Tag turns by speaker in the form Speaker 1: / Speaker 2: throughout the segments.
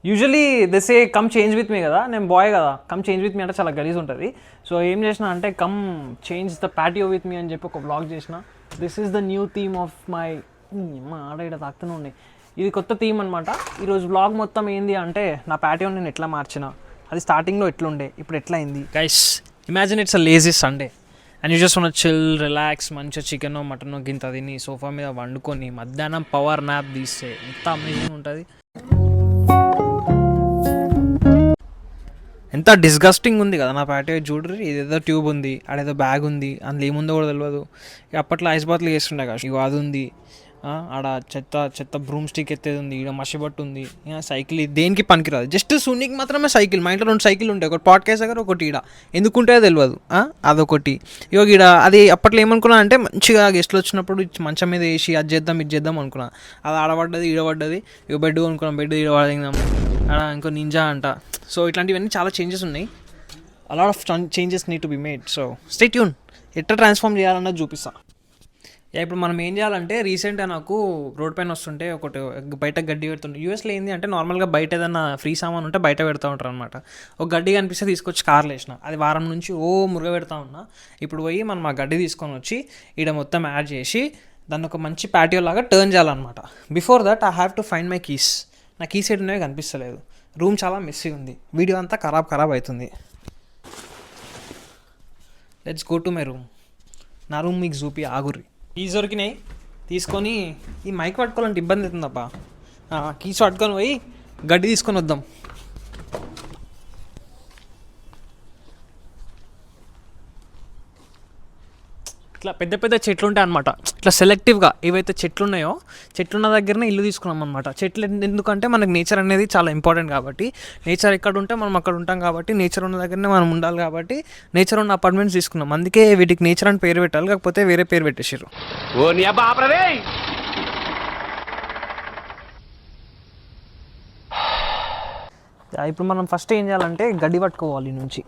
Speaker 1: Usually this a come change with me కదా, నేను bye కదా, కమ్ చేంజ్ విత్ మీ అంటే చాలా గలీజ్ ఉంటుంది. సో ఏం చేసిన అంటే come change the patio with me అని చెప్పి ఒక బ్లాగ్ చేసిన. This is the new theme of my ఆడ ఇక్కడ తాకుతూనే ఉండే. ఇది కొత్త థీమ్ అనమాట. ఈరోజు బ్లాగ్ మొత్తం ఏంది అంటే నా ప్యాటియో నేను ఎట్లా మార్చిన, అది స్టార్టింగ్లో ఎట్లుండే ఇప్పుడు ఎట్లా అయింది. Guys imagine it's a lazy Sunday and you just want chill relax, మంచిగా చికెనో మటనో గింత తిని సోఫా మీద వండుకొని మధ్యాహ్నం పవర్ న్యాప్ తీస్తే ఎంత అమేజింగ్ ఉంటుంది. ఎంత డిస్గస్టింగ్ ఉంది కదా నా ప్యాటియో. చూడరు, ఇదేదో ట్యూబ్ ఉంది, ఆడేదో బ్యాగ్ ఉంది, అందులో ఏముందో కూడా తెలియదు. అప్పట్లో ఐస్ బాత్లు చేస్తుండే కదా, ఇగో అది ఉంది, ఆడ చెత్త బ్రూమ్ స్టిక్ ఎత్తేది ఉంది, ఇక్కడ మషిబట్టు ఉంది, సైకిల్ దేనికి పనికిరాదు, జస్ట్ సున్నికి మాత్రమే సైకిల్. మా ఇంట్లో 2 సైకిల్ ఉంటాయి, ఒకటి పాడ్కాస్ట్ దగ్గర, ఒకటి ఈడ ఎందుకుంటే తెలియదు, అదొకటి. ఇగో ఈడ అది అప్పట్లో ఏమనుకున్నా అంటే మంచిగా గెస్ట్లు వచ్చినప్పుడు మంచం మీద వేసి అది చేద్దాం ఇది చేద్దాం అనుకున్నా. అది ఆడబడ్డది ఈడబడ్డది. ఇక బెడ్ కొనుక్కున్నాం, బెడ్ ఈడ పడదాం, ఇంకో నింజా అంట. సో ఇట్లాంటివన్నీ చాలా చేంజెస్ ఉన్నాయి. A lot of changes need to be made. So stay tune, ఎట్లా ట్రాన్స్ఫార్మ్ చేయాలన్నది చూపిస్తా. ఇప్పుడు మనం ఏం చేయాలంటే, రీసెంట్గా నాకు రోడ్ పైన వస్తుంటే ఒకటి బయట గడ్డి పెడుతుంటే, యూఎస్లో ఏంది అంటే నార్మల్గా బయట ఏదైనా ఫ్రీ సామాన్ ఉంటే బయట పెడతా ఉంటారు అనమాట. ఒక గడ్డి కనిపిస్తే తీసుకొచ్చి కార్లో వేసిన, అది వారం నుంచి మురుగ పెడతా ఉన్నా. ఇప్పుడు పోయి మనం ఆ గడ్డి తీసుకొని వచ్చి ఈడ మొత్తం యాడ్ చేసి దాన్ని ఒక మంచి ప్యాటియో లాగా టర్న్ చేయాలన్నమాట. Before that I have to find my keys. నా కీస్ ఎటు ఉన్నాయో కనిపిస్తలేదు, రూమ్ చాలా మెస్సీ ఉంది, వీడియో అంతా ఖరాబ్ అవుతుంది. Let's go to my room. నా రూమ్ మీకు చూపి ఆగుర్రి. కీస్ దొరికినాయి, తీసుకొని ఈ మైక్ పట్టుకోవాలంటే ఇబ్బంది అవుతుందబ్బా. కీస్ పట్టుకొని పోయి గడ్డి తీసుకొని వద్దాం. ఇట్లా పెద్ద పెద్ద చెట్లు ఉంటాయి అనమాట. ఇట్లా సెలెక్టివ్గా ఏవైతే చెట్లు ఉన్నాయో చెట్లున్న దగ్గరనే ఇల్లు తీసుకున్నాం అనమాట. చెట్లు ఎందుకంటే మనకు నేచర్ అనేది చాలా ఇంపార్టెంట్ కాబట్టి, నేచర్ ఎక్కడ ఉంటే మనం అక్కడ ఉంటాం కాబట్టి, నేచర్ ఉన్న దగ్గరనే మనం ఉండాలి కాబట్టి నేచర్ ఉన్న అపార్ట్మెంట్స్ తీసుకున్నాం. అందుకే వీటికి నేచర్ అని పేరు పెట్టాలి, కాకపోతే వేరే పేరు పెట్టేసారు. ఇప్పుడు మనం ఫస్ట్ ఏం చేయాలంటే గడ్డి పట్టుకోవాలి. నుంచి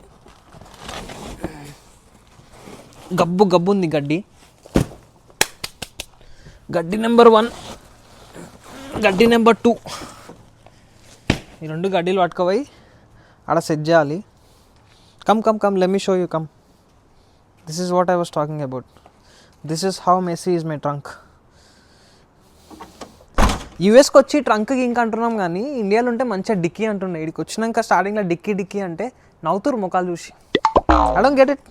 Speaker 1: గబ్బు ఉంది గడ్డి నెంబర్ 1, గడ్డి నెంబర్ 2. ఈ 2 గడ్డీలు పట్టుకోపోయి ఆడ సెట్ చేయాలి. Come let me show you. This is what I was talking about. This is how messy is my trunk. యూఎస్కి వచ్చి ట్రంక్కి ఇంకా అంటున్నాం కానీ ఇండియాలో ఉంటే మంచిగా డిక్కీ అంటుండే. ఇక్కడికి వచ్చినాక స్టార్టింగ్లో డిక్కీ అంటే నవ్వుతురు ముఖాలు చూసి. I don't get it.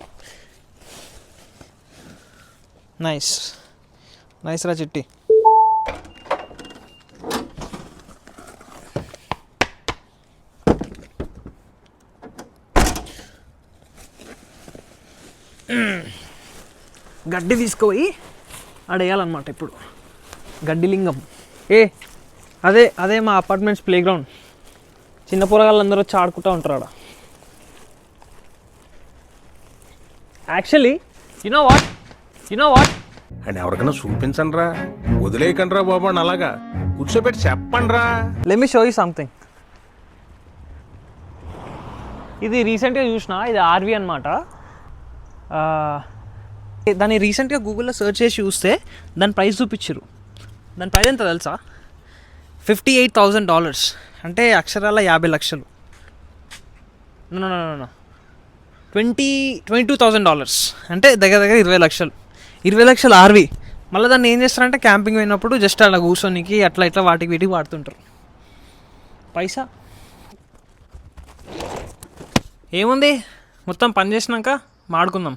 Speaker 1: Nice రా చిట్టి. గడ్డి తీసుకుపోయి ఆడేయాలన్నమాట. ఇప్పుడు గడ్డి లింగం అదే మా అపార్ట్మెంట్స్ ప్లే గ్రౌండ్. చిన్న పోరగాళ్ళందరూ వచ్చి ఆడుకుంటూ ఉంటారు ఆడ. యాక్చువల్లీ యు నో వాట్
Speaker 2: అని ఎవరికైనా చూపించండి రా, వదిలేయకండి రా బాబు అని అలాగా కూర్చోబెట్టి చెప్పండి రా.
Speaker 1: Let me show you something. ఇది రీసెంట్గా చూసిన, ఇది ఆర్వీ అనమాట. దాన్ని రీసెంట్గా గూగుల్లో సెర్చ్ చేసి చూస్తే దాని ప్రైస్ చూపించారు. దాని ప్రైస్ ఎంత తెలుసా? $58,000, అంటే అక్షరాల 50 లక్షలు. నో $22,000, అంటే దగ్గర 20 లక్షలు. 20 లక్షలు ఆర్వీ. మళ్ళీ దాన్ని ఏం చేస్తారంటే క్యాంపింగ్ పోయినప్పుడు జస్ట్ అలా కూర్చొనికి అట్లా వాటికి వీటికి వాడుతుంటారు. పైసా ఏముంది, మొత్తం పని చేసినాక మాడుకుందాం.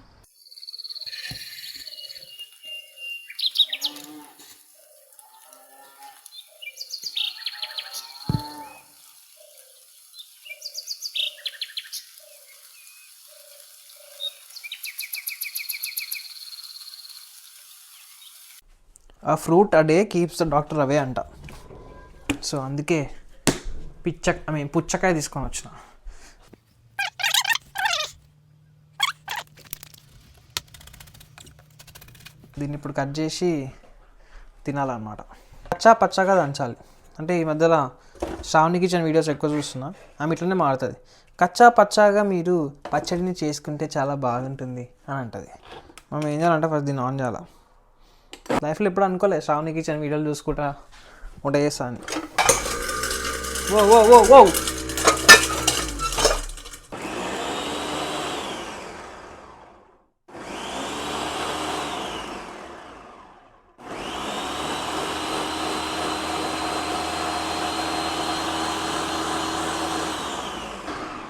Speaker 1: ఆ fruit a day keeps the doctor away అంట. సో అందుకే పుచ్చకాయ తీసుకొని వచ్చిన. దీన్ని ఇప్పుడు కట్ చేసి తినాలన్నమాట. పచ్చగా దంచాలి. అంటే ఈ మధ్యలో శ్రావణి కిచెన్ వీడియోస్ ఎక్కువ చూస్తున్నా, ఆమె ఇట్లనే మారుతుంది. పచ్చగా మీరు పచ్చడిని చేసుకుంటే చాలా బాగుంటుంది అని అంటుంది. మనం ఏం చేయాలంటే ఫస్ట్ దీన్ని ఆన్ చేయాలి. లైఫ్లో ఎప్పుడు అనుకోలేదు శ్రావణి కిచెన్ వీడియోలు చూసుకుంటా వంట చేస్తా అని. Whoa, whoa, whoa, whoa.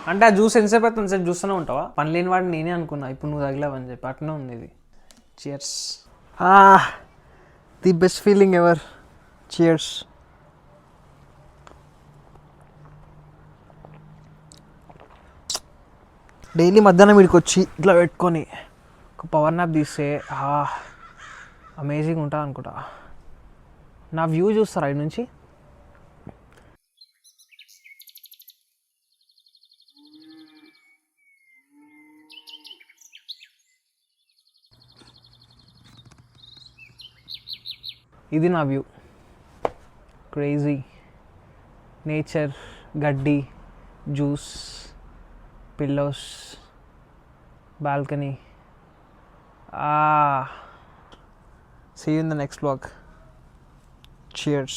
Speaker 1: అంటే ఆ జ్యూస్ ఎంతసేపు అవుతుంది సార్ చూస్తూనే ఉంటావా పని లేని వాడిని నేనే అనుకున్నా ఇప్పుడు నువ్వు తగిలావని చెప్పి అట్నే ఉంది ఇది cheers the best feeling ever cheers daily మధ్యాహ్నం వీడికి వచ్చి ఇట్లా పెట్టుకొని ఒక పవర్ నాప్ తీస్తే అమేజింగ్ ఉంటుంది అనుకుంటా నా వ్యూ చూస్తారా ఇటు నుంచి ఇది నా వ్యూ క్రేజీ నేచర్ గడ్డి juice pillows balcony see you in the next vlog cheers